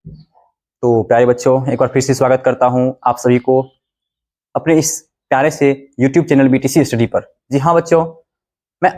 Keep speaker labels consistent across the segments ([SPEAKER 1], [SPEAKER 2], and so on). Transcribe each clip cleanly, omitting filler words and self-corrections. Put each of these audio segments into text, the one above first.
[SPEAKER 1] तो प्यारे बच्चों, एक बार फिर से स्वागत करता हूं आप सभी को अपने इस प्यारे से YouTube चैनल BTC स्टडी पर। जी हाँ बच्चों, मैं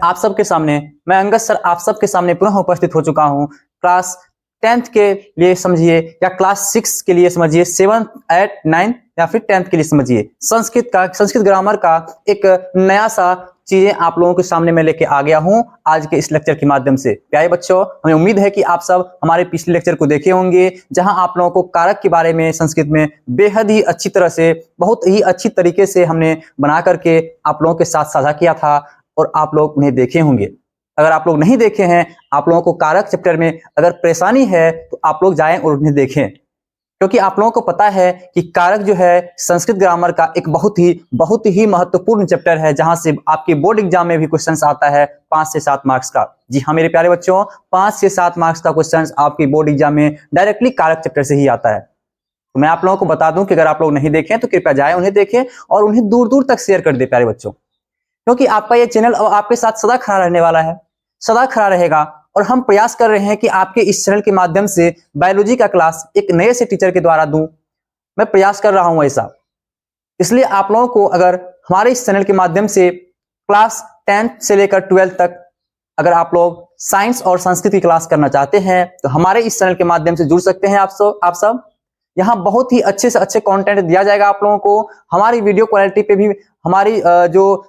[SPEAKER 1] अंगद सर आप सबके सामने पुनः उपस्थित हो चुका हूं। क्लास 10th के लिए समझिए या क्लास 6 के लिए समझिए, 7th 8th 9th या फिर 10th के लिए समझिए, संस्कृत ग्रामर का एक नया सा चीजें आप लोगों के सामने मैं लेके आ गया हूं आज के इस लेक्चर के माध्यम से। प्यारे बच्चों, हमें उम्मीद है कि आप सब हमारे पिछले लेक्चर को देखे होंगे, जहां आप लोगों को कारक के बारे में संस्कृत में बेहद ही अच्छी तरह से, बहुत ही अच्छी तरीके से हमने बना करके आप लोगों के साथ साझा किया था और आप लोग उन्हें देखे होंगे। अगर आप लोग नहीं देखे हैं, आप लोगों को कारक चैप्टर में अगर परेशानी है तो आप लोग जाएं और उन्हें देखें, क्योंकि आप लोगों को पता है कि कारक जो है संस्कृत ग्रामर का एक बहुत ही महत्वपूर्ण चैप्टर है, जहां से आपके बोर्ड एग्जाम में भी क्वेश्चंस आता है 5 से 7 मार्क्स का। जी हाँ मेरे प्यारे बच्चों, 5 से 7 मार्क्स का क्वेश्चंस आपके बोर्ड एग्जाम में डायरेक्टली कारक चैप्टर से ही आता है। तो मैं आप लोगों को बता दूं कि अगर आप लोग नहीं देखें तो कृपया जाए उन्हें देखें और उन्हें दूर दूर तक शेयर कर दे प्यारे बच्चों, क्योंकि आपका ये चैनल अब आपके साथ सदा खड़ा रहने वाला है, सदा खड़ा रहेगा। और हम प्रयास कर रहे हैं कि आपके इस चैनल के माध्यम से बायोलॉजी का क्लास एक नए से टीचर के द्वारा दूं। मैं प्रयास कर रहा हूं ऐसा, इसलिए आप लोगों को अगर हमारे इस चैनल के माध्यम से क्लास 10th से लेकर 12th तक अगर आप लोग साइंस और संस्कृत की क्लास करना चाहते हैं तो हमारे इस चैनल के माध्यम से जुड़ सकते हैं। आप सब यहाँ बहुत ही अच्छे से अच्छे कंटेंट दिया जाएगा आप लोगों को। हमारी वीडियो क्वालिटी पे भी हमारी जो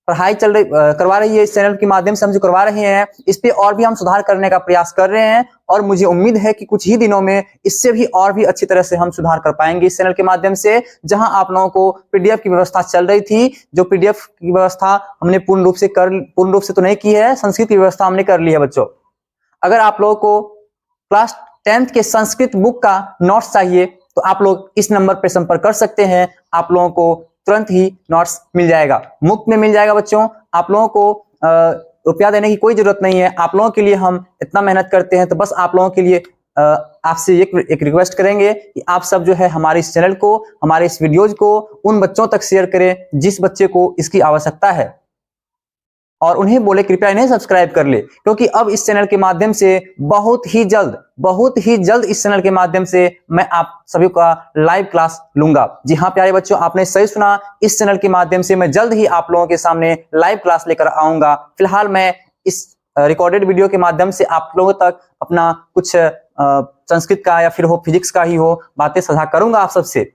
[SPEAKER 1] पढ़ाई करवा रही है इस चैनल के माध्यम से, हम जो करवा रहे हैं इस पे और भी हम सुधार करने का प्रयास कर रहे हैं और मुझे उम्मीद है कि कुछ ही दिनों में इससे भी और भी अच्छी तरह से हम सुधार कर पाएंगे इस चैनल के माध्यम से। जहां आप लोगों को पीडीएफ की व्यवस्था चल रही थी, जो पीडीएफ की व्यवस्था हमने पूर्ण रूप से तो नहीं की है, संस्कृत की व्यवस्था हमने कर ली है बच्चों। अगर आप लोगों को क्लास 10th के संस्कृत बुक का नोट्स चाहिए तो आप लोग इस नंबर पर संपर्क कर सकते हैं। आप लोगों को तुरंत ही नोट्स मिल जाएगा, मुफ्त में मिल जाएगा बच्चों। आप लोगों को रुपया देने की कोई जरूरत नहीं है। आप लोगों के लिए हम इतना मेहनत करते हैं, तो बस आप लोगों के लिए आपसे एक रिक्वेस्ट करेंगे कि आप सब जो है हमारे इस चैनल को, हमारे इस वीडियोज को उन बच्चों तक शेयर करें जिस बच्चे को इसकी आवश्यकता है, और उन्हें बोले कृपया इन्हें सब्सक्राइब कर ले, क्योंकि अब इस चैनल के माध्यम से बहुत ही जल्द इस चैनल के माध्यम से मैं आप सभी का लाइव क्लास लूंगा। जी हाँ प्यारे बच्चों, आपने सही सुना, इस चैनल के माध्यम से मैं जल्द ही आप लोगों के सामने लाइव क्लास लेकर आऊंगा। फिलहाल मैं इस रिकॉर्डेड वीडियो के माध्यम से आप लोगों तक अपना कुछ संस्कृत का या फिर हो फिजिक्स का ही हो बातें साझा करूंगा आप सबसे।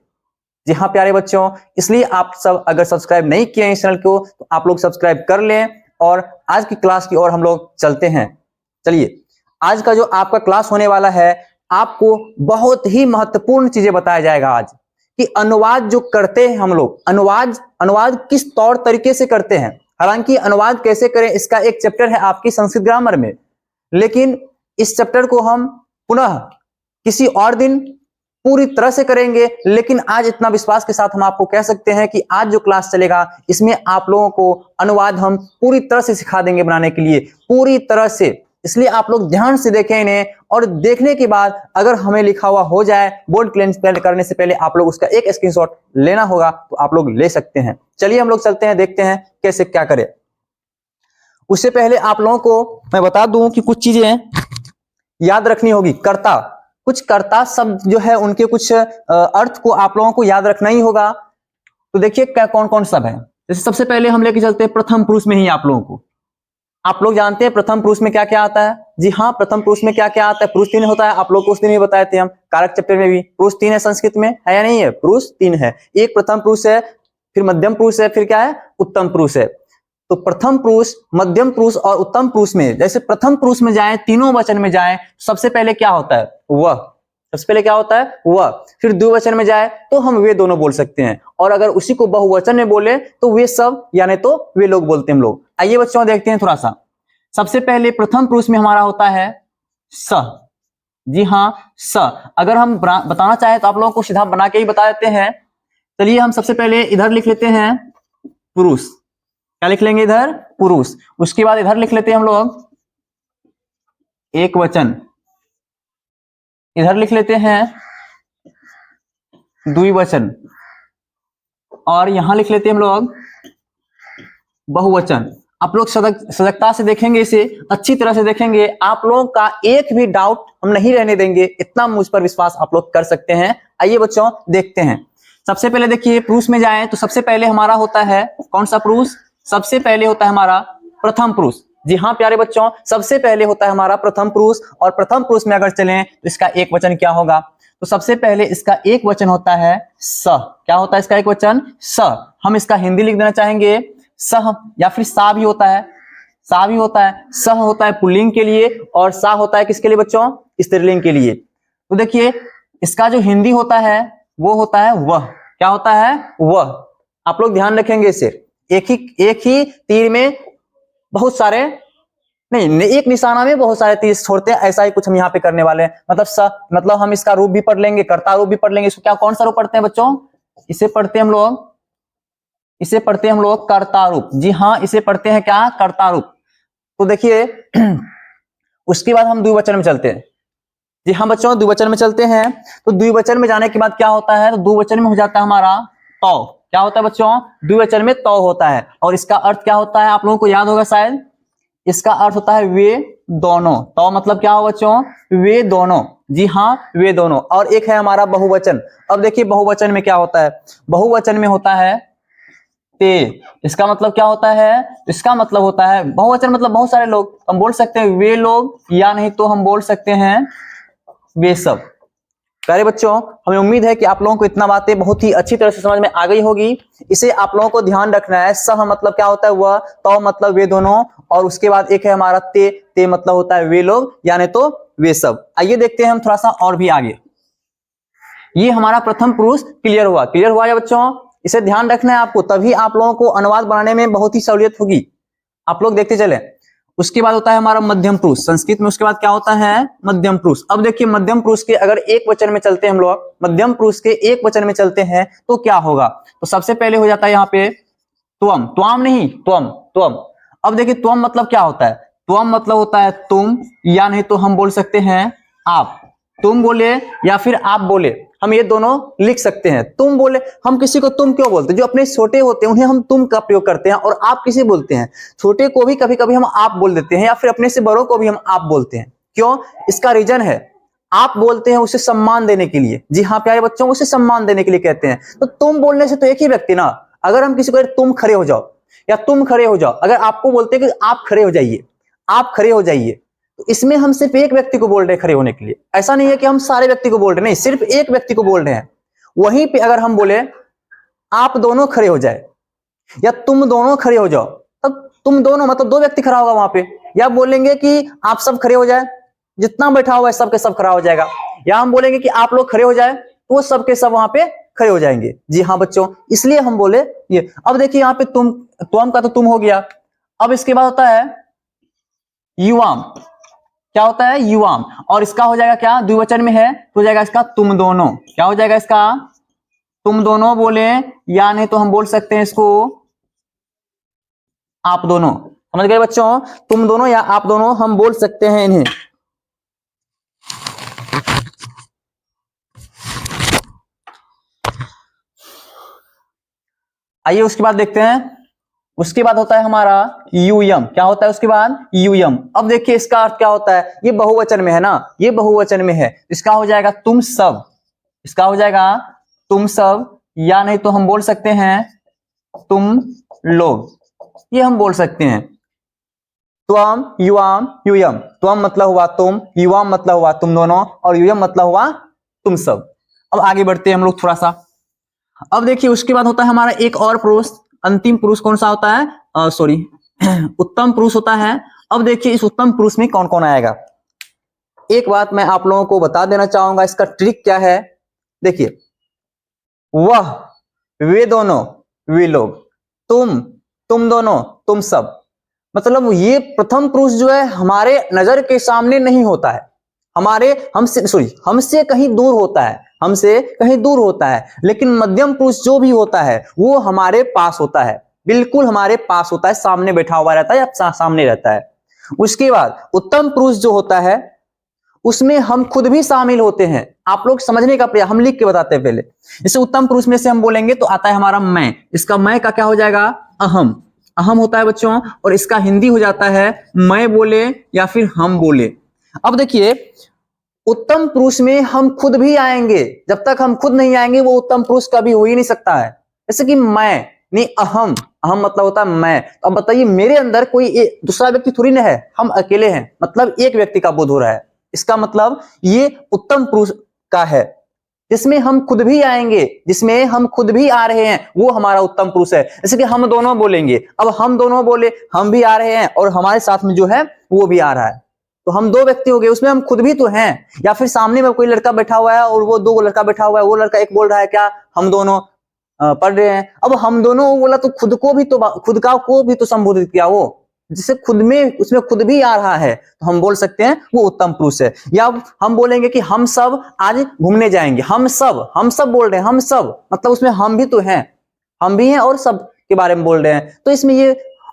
[SPEAKER 1] जी हाँ प्यारे बच्चों, इसलिए आप सब अगर सब्सक्राइब नहीं किए हैं इस चैनल को तो आप लोग सब्सक्राइब कर लें और आज की क्लास की ओर हम लोग चलते हैं। चलिए, आज का जो आपका क्लास होने वाला है, आपको बहुत ही महत्वपूर्ण चीजें बताया जाएगा आज, कि अनुवाद जो करते हैं हम लोग, अनुवाद किस तौर तरीके से करते हैं। हालांकि अनुवाद कैसे करें इसका एक चैप्टर है आपकी संस्कृत ग्रामर में, लेकिन इस चैप्टर को हम पुनः किसी और दिन पूरी तरह से करेंगे। लेकिन आज इतना विश्वास के साथ हम आपको कह सकते हैं कि आज जो क्लास चलेगा इसमें आप लोगों को अनुवाद हम पूरी तरह से सिखा देंगे बनाने के लिए, पूरी तरह से। इसलिए आप लोग ध्यान से देखें इन्हें, और देखने के बाद अगर हमें लिखा हुआ हो जाए बोर्ड क्लेंस करने से पहले आप लोग उसका एक स्क्रीनशॉट लेना होगा, तो आप लोग ले सकते हैं। चलिए हम लोग चलते हैं, देखते हैं कैसे क्या करें। उससे पहले आप लोगों को मैं बता दूं कि कुछ चीजें याद रखनी होगी। कुछ कर्ता शब्द जो है उनके कुछ अर्थ को आप लोगों को याद रखना ही होगा। तो देखिए क्या कौन कौन सब है। जैसे सबसे पहले हम लेके चलते हैं प्रथम पुरुष में ही आप लोगों को। आप लोग जानते हैं प्रथम पुरुष में क्या क्या आता है? जी हाँ, प्रथम पुरुष में क्या क्या आता है? पुरुष 3 होता है। आप लोग को उस दिन भी बताए थे हम कारक चैप्टर में भी। पुरुष 3 है संस्कृत में, है या नहीं है? पुरुष 3 है। एक प्रथम पुरुष है, फिर मध्यम पुरुष है, फिर क्या है? उत्तम पुरुष है। तो प्रथम पुरुष, मध्यम पुरुष और उत्तम पुरुष में, जैसे प्रथम पुरुष में जाए, तीनों वचन में जाए, सबसे पहले क्या होता है? वह। सबसे पहले क्या होता है? वह। फिर द्विवचन में जाए तो हम वे दोनों बोल सकते हैं, और अगर उसी को बहुवचन में बोले तो वे सब, यानी तो वे लोग बोलते हैं हम लोग। आइए बच्चों देखते हैं थोड़ा सा। सबसे पहले प्रथम पुरुष में हमारा होता है स। जी हाँ, स। अगर हम बताना चाहें तो आप लोगों को सीधा बना के ही बता देते हैं। चलिए हम सबसे पहले इधर लिख लेते हैं पुरुष। क्या लिख लेंगे इधर? पुरुष। उसके बाद इधर लिख लेते हैं हम लोग एक वचन। इधर लिख लेते हैं द्विवचन, और यहां लिख लेते हैं हम लोग बहुवचन। आप लोग सजगता से देखेंगे, इसे अच्छी तरह से देखेंगे, आप लोगों का एक भी डाउट हम नहीं रहने देंगे, इतना मुझ पर विश्वास आप लोग कर सकते हैं। आइए बच्चों देखते हैं। सबसे पहले देखिए पुरुष में जाएं तो सबसे पहले हमारा होता है कौन सा पुरुष? सबसे पहले होता है हमारा प्रथम पुरुष। जी हाँ प्यारे बच्चों, सबसे पहले होता है हमारा प्रथम पुरुष। और प्रथम पुरुष में अगर चलें तो इसका एक वचन क्या होगा? तो सबसे पहले इसका एक वचन होता है स। क्या होता है इसका एक वचन? स। हम इसका हिंदी लिख देना चाहेंगे सह, या फिर सा भी होता है, सा भी होता है। सह होता है पुल्लिंग के लिए और सा होता है किसके लिए बच्चों? स्त्रीलिंग के लिए। तो देखिए इसका जो हिंदी होता है वो होता है वह। क्या होता है? वह। आप लोग ध्यान रखेंगे इसे, एक ही तीर में बहुत सारे नहीं, एक निशाना में बहुत सारे तीर छोड़ते हैं, ऐसा ही कुछ हम यहाँ पे करने वाले हैं। मतलब हम इसका रूप भी पढ़ लेंगे, कर्ता रूप भी पढ़ लेंगे। इसको क्या कौन सा रूप पढ़ते हैं बच्चों? इसे पढ़ते हैं हम लोग कर्ता रूप। जी हाँ, इसे पढ़ते हैं क्या? कर्ता रूप। तो देखिए उसके बाद हम द्विवचन में चलते हैं। जी हाँ बच्चों, द्विवचन में चलते हैं। तो द्विवचन में जाने के बाद क्या होता है? तो द्विवचन में हो जाता है हमारा तौ। क्या होता है बच्चों? द्विवचन में तौ होता है। और इसका अर्थ क्या होता है? आप लोगों को याद होगा शायद, इसका अर्थ होता है वे दोनों। तो मतलब क्या हो बच्चों? वे दोनों। जी हाँ, वे दोनों। और एक है हमारा बहुवचन। अब देखिए बहुवचन में क्या होता है? बहुवचन में होता है ते। इसका मतलब क्या होता है? इसका मतलब होता है बहुवचन मतलब बहुत सारे लोग। हम बोल सकते हैं वे लोग, या नहीं तो हम बोल सकते हैं वे सब। प्यारे बच्चों, हमें उम्मीद है कि आप लोगों को इतना बातें बहुत ही अच्छी तरह से समझ में आ गई होगी। इसे आप लोगों को ध्यान रखना है। सह मतलब क्या होता है? वह। तो मतलब वे दोनों। और उसके बाद एक है हमारा ते मतलब होता है वे लोग, यानी तो वे सब। आइए देखते हैं हम थोड़ा सा और भी आगे। ये हमारा प्रथम पुरुष क्लियर हुआ या बच्चों? इसे ध्यान रखना है आपको, तभी आप लोगों को अनुवाद बनाने में बहुत ही सहूलियत होगी। आप लोग देखते चले। उसके बाद होता है हमारा मध्यम पुरुष संस्कृत में। उसके बाद क्या होता है? मध्यम पुरुष। अब देखिए मध्यम पुरुष के अगर एक वचन में चलते हैं हम लोग, मध्यम पुरुष के एक वचन में चलते हैं तो क्या होगा? तो सबसे पहले हो जाता है यहाँ पे त्वम। त्वाम नहीं, त्वम। अब देखिए त्वम मतलब क्या होता है? त्वम मतलब होता है तुम, या नहीं तो हम बोल सकते हैं आप। तुम बोले या फिर आप बोले, हम ये दोनों लिख सकते हैं। तुम बोले, हम किसी को तुम क्यों बोलते हैं? जो अपने छोटे होते हैं उन्हें हम तुम का प्रयोग करते हैं। और आप किसे बोलते हैं? छोटे को भी कभी कभी हम आप बोल देते हैं, या फिर अपने से बड़ों को भी हम आप बोलते हैं। क्यों? इसका रीजन है, आप बोलते हैं उसे सम्मान देने के लिए। जी हाँ प्यारे बच्चों, उसे सम्मान देने के लिए कहते हैं। तो तुम बोलने से तो एक ही व्यक्ति ना। अगर हम किसी को तुम खड़े हो जाओ या तुम खड़े हो जाओ, अगर आपको बोलते हैं कि आप खड़े हो जाइए, आप खड़े हो जाइए, तो इसमें हम सिर्फ एक व्यक्ति को बोल रहे हैं खड़े होने के लिए। ऐसा नहीं है कि हम सारे व्यक्ति को बोल रहे हैं, नहीं, सिर्फ एक व्यक्ति को बोल रहे हैं। वहीं पे अगर हम बोले आप दोनों खड़े हो जाए या तुम दोनों खड़े हो जाओ, तब तुम दोनों मतलब दो व्यक्ति खड़ा होगा वहां पे। या बोलेंगे कि आप सब खड़े हो जाए, जितना बैठा हुआ है सबके सब खड़ा हो जाएगा। या हम बोलेंगे कि आप लोग खड़े हो जाए, तो वो सबके सब वहां पे खड़े हो जाएंगे। जी हाँ बच्चों, इसलिए हम बोले ये। अब देखिए यहाँ पे तुम का तो तुम हो गया। अब इसके बाद होता है युवाम। क्या होता है? युवाम। और इसका हो जाएगा क्या? द्विवचन में है तो हो जाएगा इसका तुम दोनों। क्या हो जाएगा इसका? तुम दोनों बोले, या नहीं तो हम बोल सकते हैं इसको आप दोनों। समझ गए बच्चों? तुम दोनों या आप दोनों हम बोल सकते हैं इन्हें। आइए उसके बाद देखते हैं। उसके बाद होता है हमारा यूयम। क्या होता है उसके बाद? यूयम। अब देखिए इसका अर्थ क्या होता है? ये बहुवचन में है ना, ये बहुवचन में है। इसका हो जाएगा तुम सब। इसका हो जाएगा तुम सब, या नहीं तो हम बोल सकते हैं तुम लोग। ये हम बोल सकते हैं। त्वम, युवाम, यूयम। त्वम मतलब हुआ तुम, युवाम मतलब हुआ तुम दोनों, और यूयम मतलब हुआ तुम सब। अब आगे बढ़ते हैं हम लोग थोड़ा सा। अब देखिए उसके बाद होता है हमारा एक और पुरुष, अंतिम पुरुष कौन सा होता है? सॉरी उत्तम पुरुष होता है। अब देखिए इस उत्तम पुरुष में कौन कौन आएगा। एक बात मैं आप लोगों को बता देना चाहूंगा, इसका ट्रिक क्या है। देखिए वह, वे दोनों, वे लोग, तुम दोनों, तुम सब। मतलब ये प्रथम पुरुष जो है हमारे नजर के सामने नहीं होता है, हमसे कहीं दूर होता है, हमसे कहीं दूर होता है। लेकिन मध्यम पुरुष जो भी होता है वो हमारे पास होता है, बिल्कुल हमारे पास होता है, सामने बैठा हुआ रहता है या सामने रहता है। उसके बाद उत्तम पुरुष जो होता है उसमें हम खुद भी शामिल होते हैं। आप लोग समझने का प्रयास, हम लिख के बताते हैं पहले। जैसे उत्तम पुरुष में से हम बोलेंगे तो आता है हमारा मैं। इसका मैं का क्या हो जाएगा? अहम। अहम होता है बच्चों, और इसका हिंदी हो जाता है मैं बोले या फिर हम बोले। अब देखिए, उत्तम पुरुष में हम खुद भी आएंगे, जब तक हम खुद नहीं आएंगे वो उत्तम पुरुष कभी हो ही नहीं सकता है। जैसे कि मैं नहीं, अहम, अहम मतलब होता है मैं। तो अब बताइए, मेरे अंदर कोई दूसरा व्यक्ति थोड़ी ना है, हम अकेले हैं, मतलब एक व्यक्ति का बोध हो रहा है। इसका मतलब ये उत्तम पुरुष का है, जिसमें हम खुद भी आएंगे, जिसमें हम खुद भी आ रहे हैं, वो हमारा उत्तम पुरुष है। जैसे कि हम दोनों बोलेंगे, अब हम दोनों बोले, हम भी आ रहे हैं और हमारे साथ में जो है वो भी आ रहा है, तो हम दो व्यक्ति हो गए, उसमें हम खुद भी तो हैं। या फिर सामने में कोई लड़का बैठा हुआ है और वो दो लड़का बैठा हुआ है, वो लड़का एक बोल रहा है क्या, हम दोनों पढ़ रहे हैं। अब हम दोनों बोला तो खुद को भी तो, खुद का को भी तो संबोधित किया, वो जिसे खुद में उसमें खुद भी आ रहा है, तो हम बोल सकते हैं वो उत्तम पुरुष है। या हम बोलेंगे कि हम सब आज घूमने जाएंगे, हम सब बोल रहे हैं, हम सब मतलब उसमें हम भी तो हैं, हम भी हैं और सब के बारे में बोल रहे हैं, तो इसमें ये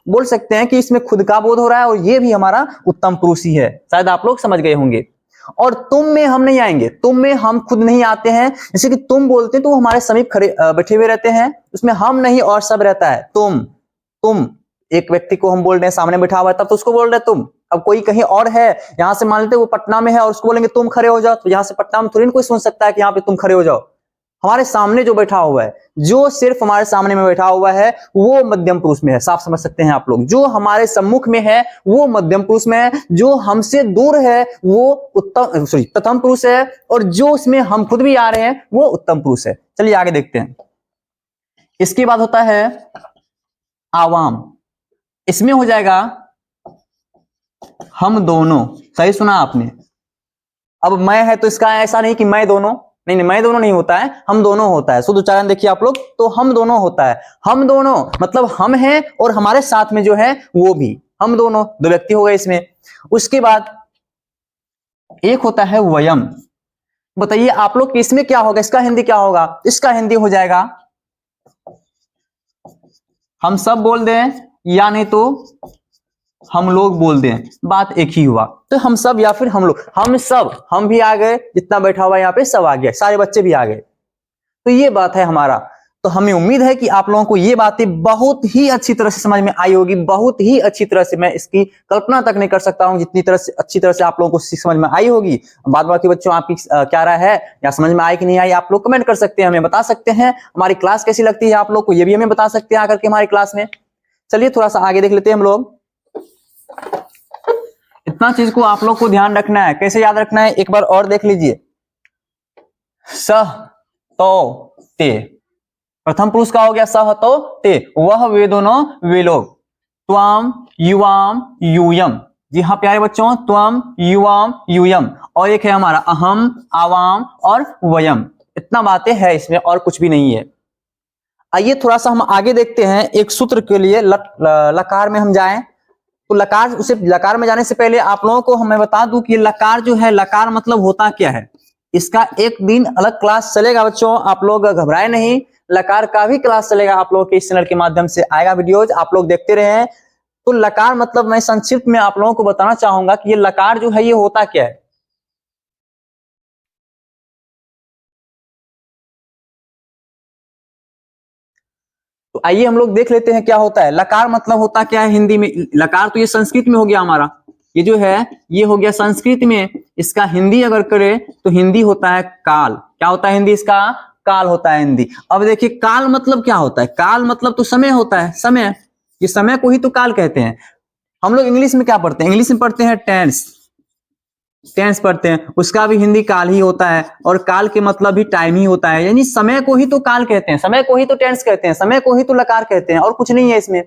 [SPEAKER 1] बोल सकते हैं कि इसमें खुद का बोध हो रहा है और ये भी हमारा उत्तम पुरुष ही है। शायद आप लोग समझ गए होंगे। और तुम में हम नहीं आएंगे, तुम में हम खुद नहीं आते हैं। जैसे कि तुम बोलते हैं तो वो हमारे समीप खड़े बैठे हुए रहते हैं, उसमें हम नहीं और सब रहता है। तुम एक व्यक्ति को हम बोल रहे हैं, सामने बैठा हुआ है, तब तो उसको बोल रहे हैं तुम। अब कोई कहीं और है, यहां से मान लेते वो पटना में है और उसको बोलेंगे तुम खड़े हो जाओ, तो यहां से पटना में थोड़ी ना कोई सुन सकता है कि यहाँ पे तुम खड़े हो जाओ। हमारे सामने जो बैठा हुआ है, जो सिर्फ हमारे सामने में बैठा हुआ है, वो मध्यम पुरुष में है। साफ समझ सकते हैं आप लोग। जो हमारे सम्मुख में है वो मध्यम पुरुष में है, जो हमसे दूर है वो प्रथम पुरुष है, और जो उसमें हम खुद भी आ रहे हैं वो उत्तम पुरुष है। चलिए आगे देखते हैं। इसके बाद होता है आवाम। इसमें हो जाएगा हम दोनों। सही सुना आपने। अब मैं है तो इसका ऐसा नहीं कि मैं दोनों, नहीं मैं दोनों नहीं होता है, हम दोनों होता है। शुद्ध उच्चारण देखिए आप लोग, तो हम दोनों होता है। हम दोनों मतलब हम हैं और हमारे साथ में जो है वो भी, हम दोनों दो व्यक्ति हो गए इसमें। उसके बाद एक होता है वयम। बताइए आप लोग इसमें क्या होगा, इसका हिंदी क्या होगा? इसका हिंदी हो जाएगा हम सब बोल दें या नहीं तो हम लोग बोल दें, बात एक ही हुआ। तो हम सब या फिर हम लोग, हम सब, हम भी आ गए, जितना बैठा हुआ है यहाँ पे सब आ गया, सारे बच्चे भी आ गए। तो ये बात है हमारा। तो हमें उम्मीद है कि आप लोगों को ये बातें बहुत ही अच्छी तरह से समझ में आई होगी, बहुत ही अच्छी तरह से। मैं इसकी कल्पना तक नहीं कर सकता हूं जितनी तरह से अच्छी तरह से आप लोगों को समझ में आई होगी। बाद बाकी बच्चों आपकी क्या राय है, या समझ में आई कि नहीं आई, आप लोग कमेंट कर सकते हैं, हमें बता सकते हैं। हमारी क्लास कैसी लगती है आप लोग को, ये भी हमें बता सकते हैं आकर के हमारी क्लास में। चलिए थोड़ा सा आगे देख लेते हैं हम लोग। इतना चीज को आप लोग को ध्यान रखना है। कैसे याद रखना है एक बार और देख लीजिए। सह तो ते, प्रथम पुरुष का हो गया सह तो ते, वह वे दोनों वे लोग। त्वम युवाम यूयम। जी हाँ प्यारे बच्चों, त्वम युवाम यूयम। और एक है हमारा अहम, आवाम और वयम। इतना बातें है इसमें और कुछ भी नहीं है। आइए थोड़ा सा हम आगे देखते हैं। एक सूत्र के लिए लकार में हम जाएं, तो लकार, उसे लकार में जाने से पहले आप लोगों को मैं बता दूं कि लकार जो है, लकार मतलब होता क्या है। इसका एक दिन अलग क्लास चलेगा बच्चों, आप लोग घबराए नहीं। लकार का भी क्लास चलेगा आप लोगों के इस चैनल के माध्यम से, आएगा वीडियोज, आप लोग देखते रहे। तो लकार मतलब मैं संक्षिप्त में आप लोगों को बताना चाहूंगा कि ये लकार जो है ये होता क्या है। तो आइए हम लोग देख लेते हैं क्या होता है। लकार मतलब होता क्या है हिंदी में। लकार तो ये संस्कृत में हो गया हमारा, ये जो है ये हो गया संस्कृत में। इसका हिंदी अगर करें तो हिंदी होता है काल। क्या होता है हिंदी इसका? काल होता है हिंदी। अब देखिए काल मतलब क्या होता है। काल मतलब तो समय होता है, समय। ये समय को ही तो काल कहते हैं। हम लोग इंग्लिश में क्या पढ़ते हैं? इंग्लिश में पढ़ते हैं टेंस, टेंस पढ़ते हैं, उसका भी हिंदी काल ही होता है। और काल के मतलब भी टाइम ही होता है, यानी समय को ही तो काल कहते हैं, समय को ही तो टेंस कहते हैं, समय को ही तो लकार कहते हैं, और कुछ नहीं है इसमें।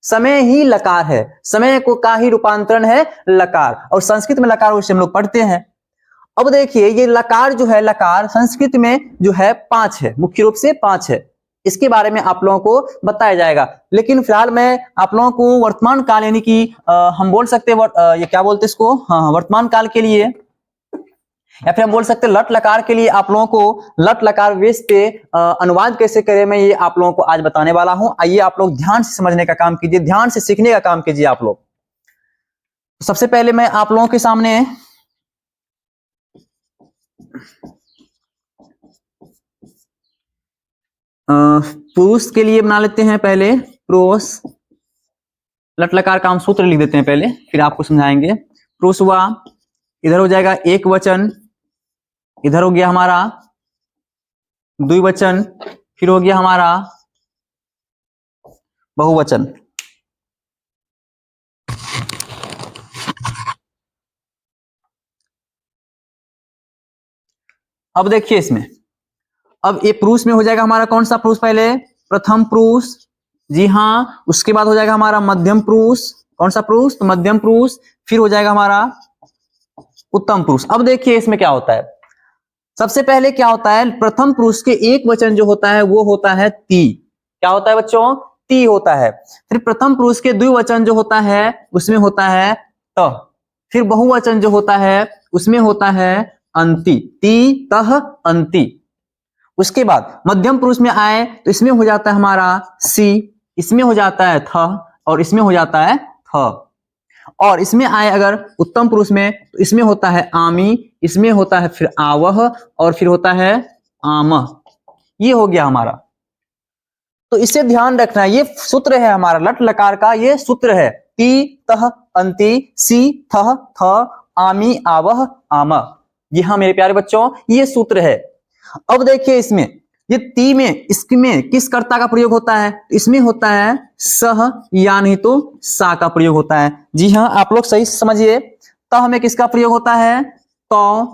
[SPEAKER 1] समय ही लकार है, समय को का ही रूपांतरण है लकार। और संस्कृत में लकार उसे हम लोग पढ़ते हैं। अब देखिए ये लकार जो है, लकार संस्कृत में जो है 5 है, मुख्य रूप से 5 है। इसके बारे में आप लोगों को बताया जाएगा। लेकिन फिलहाल मैं आप लोगों को वर्तमान काल यानी कि हम बोल सकते हैं ये क्या बोलते हैं इसको, हाँ वर्तमान काल के लिए, या फिर हम बोल सकते हैं लट लकार के लिए आप लोगों को लट लकार वेश पे अनुवाद कैसे करें, मैं ये आप लोगों को आज बताने वाला हूं। आइए आप लोग ध्यान से समझने का काम कीजिए, ध्यान से सीखने का काम कीजिए आप लोग। सबसे पहले मैं आप लोगों के सामने पुरुष के लिए बना लेते हैं पहले। पुरुष लट लकार का हम सूत्र लिख देते हैं पहले, फिर आपको समझाएंगे। पुरुष हुआ, इधर हो जाएगा एक वचन, इधर हो गया हमारा द्विवचन, फिर हो गया हमारा बहुवचन। अब देखिए इसमें, अब ये पुरुष में हो जाएगा हमारा कौन सा पुरुष, पहले प्रथम पुरुष, जी हाँ। उसके बाद हो जाएगा हमारा मध्यम पुरुष, कौन सा पुरुष, तो मध्यम पुरुष। फिर हो जाएगा हमारा उत्तम पुरुष। अब देखिए इसमें क्या होता है, सबसे पहले क्या होता है, प्रथम पुरुष के एक वचन जो होता है वो होता है ती। क्या होता है बच्चों, ती होता है। फिर प्रथम पुरुष के द्विवचन जो होता है उसमें होता है त। फिर बहुवचन जो होता है उसमें होता है अंति, ती तह अंति। उसके बाद मध्यम पुरुष में आए तो इसमें हो जाता है हमारा सी, इसमें हो जाता है थ, और इसमें हो जाता है थ। और इसमें आए अगर उत्तम पुरुष में तो इसमें होता है आमी, इसमें होता है फिर आवह, और फिर होता है आमह। ये हो गया हमारा। तो इसे ध्यान रखना है, ये सूत्र है हमारा लट लकार का, ये सूत्र है ती तह अंति सी थह थ आमी आवह आमह। ये हाँ मेरे प्यारे बच्चों, ये सूत्र है। अब देखिए इसमें ये ती में, इसमें किस कर्ता का प्रयोग होता है, इसमें होता है सह या नहीं तो सा का प्रयोग होता है। जी हाँ, आप लोग सही समझिए। तह में किसका प्रयोग होता है, तो,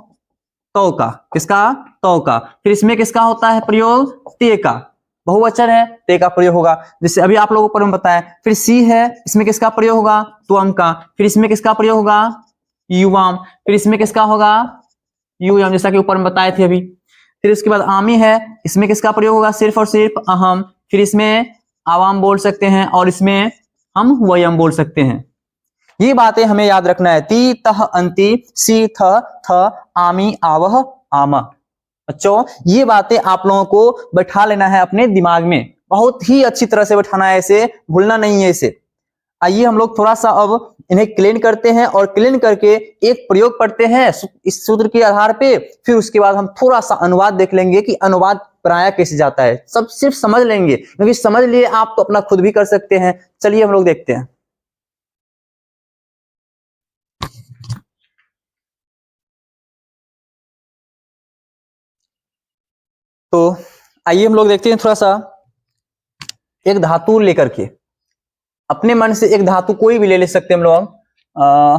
[SPEAKER 1] तो का, किसका, तो का। फिर इसमें किसका होता है प्रयोग, ते का, बहुवचन है ते का प्रयोग होगा, जैसे अभी आप लोगों को पर बताया। फिर सी है, इसमें किसका प्रयोग होगा, त्वम का। फिर इसमें किसका प्रयोग होगा, युवाम। फिर इसमें किसका होगा, युयम, जैसा कि ऊपर में बताए थे अभी। फिर उसके बाद आमी है, इसमें किसका प्रयोग होगा, सिर्फ और सिर्फ अहम। फिर इसमें आवाम बोल सकते हैं, और इसमें हम वयम बोल सकते हैं। ये बातें हमें याद रखना है, ती तह अंति सी थ आमी आवह आमा। बच्चों ये बातें आप लोगों को बैठा लेना है अपने दिमाग में, बहुत ही अच्छी तरह से बैठाना है, इसे भूलना नहीं है इसे। आइए हम लोग थोड़ा सा अब इन्हें क्लीन करते हैं, और क्लीन करके एक प्रयोग पढ़ते हैं इस सूत्र के आधार पे। फिर उसके बाद हम थोड़ा सा अनुवाद देख लेंगे कि अनुवाद पढ़ाया कैसे जाता है, सब सिर्फ समझ लेंगे, क्योंकि समझ लिए आप तो अपना खुद भी कर सकते हैं। चलिए हम लोग देखते हैं। तो आइए हम लोग देखते हैं थोड़ा सा, एक धातु लेकर के, अपने मन से एक धातु कोई भी ले सकते हैं हम लोग।